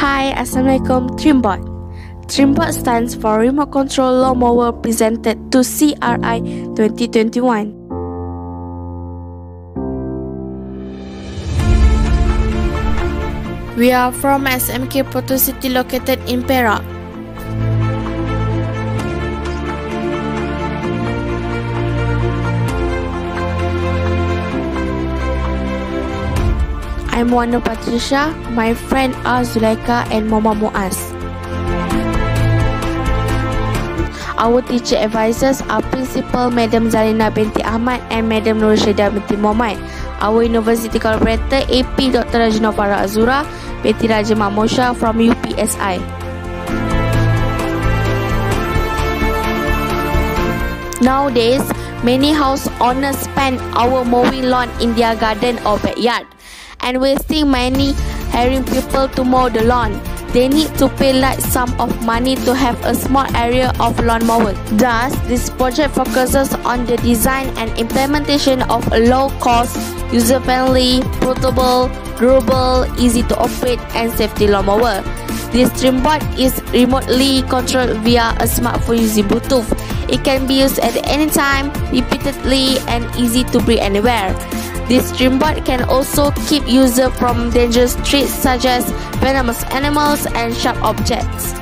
Hi, Assalamualaikum, TrimBot. TrimBot stands for Remote Control Lawnmower presented to CRI 2021. We are from SMK Proto City located in Perak. I'm Wanda Patricia, my friend are Zulaika and Mama Muaz. Our teacher advisors are Principal Madam Zarina binti Ahmad and Madam Nur Syeda binti Muhammad. Our university collaborator AP Dr. Rajna Farah Azura binti Raja Mamosha from UPSI. Nowadays, many house owners spend hours mowing lawn in their garden or backyard and wasting money hiring people to mow the lawn. They need to pay large sum of money to have a small area of lawn mower. Thus, this project focuses on the design and implementation of a low-cost, user-friendly, portable, durable, easy-to-operate and safety lawn mower. This TrimBot is remotely controlled via a smartphone using Bluetooth. It can be used at any time, repeatedly, and easy to bring anywhere. This TrimBot can also keep user from dangerous trees such as venomous animals and sharp objects.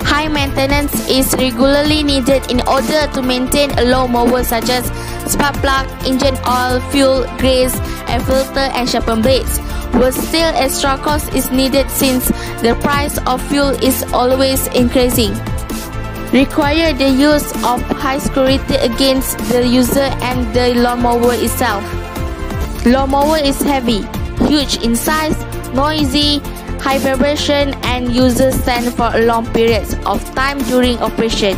High maintenance is regularly needed in order to maintain a lawnmower such as spark plug, engine oil, fuel, grease, air filter and sharpen blades. But still, extra cost is needed since the price of fuel is always increasing. Require the use of high security against the user and the lawnmower itself. Lawnmower is heavy, huge in size, noisy, high vibration, and users stand for long periods of time during operation.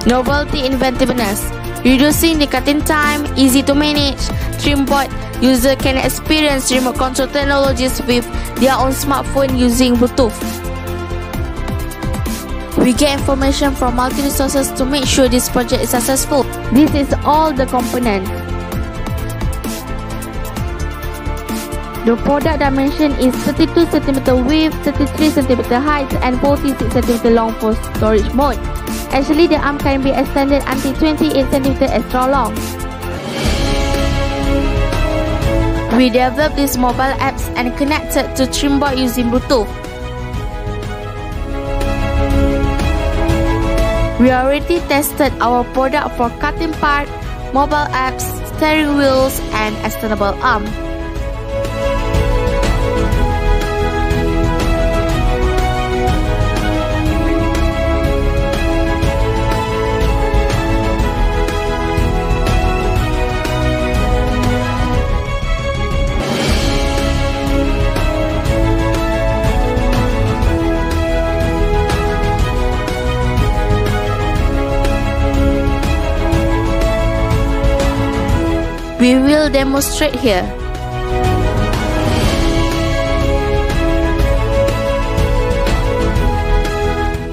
Novelty inventiveness, reducing the cutting time, easy to manage. TrimBot user can experience remote control technologies with their own smartphone using Bluetooth. We get information from multiple sources to make sure this project is successful. This is all the components. The product dimension is 32 cm width, 33 cm height and 46 cm long for storage mode. Actually, the arm can be extended until 28 cm extra long. We developed these mobile apps and connected to TrimBot using Bluetooth. We already tested our product for cutting part, mobile apps, steering wheels, and extendable arm. We will demonstrate here.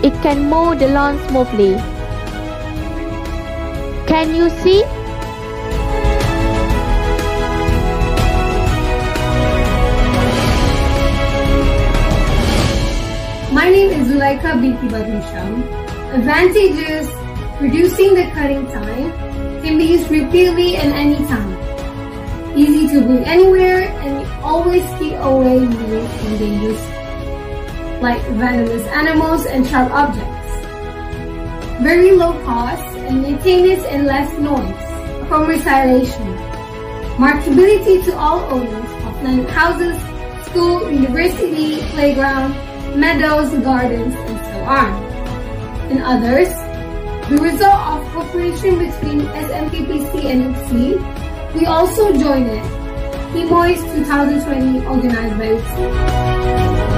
It can mow the lawn smoothly. Can you see? My name is Zulaika binti Badrusham. Advantages: reducing the cutting time, can be used repeatedly and anytime. Easy to bring anywhere and always keep away from dangers like venomous animals and sharp objects. Very low cost and maintenance and less noise from recirculation. Marketability to all owners of land houses, school, university, playground, meadows, gardens, and so on. And others, the result of cooperation between SMKPC and UPSI, we also joined it. TMOIS 2020 organized by UPSI.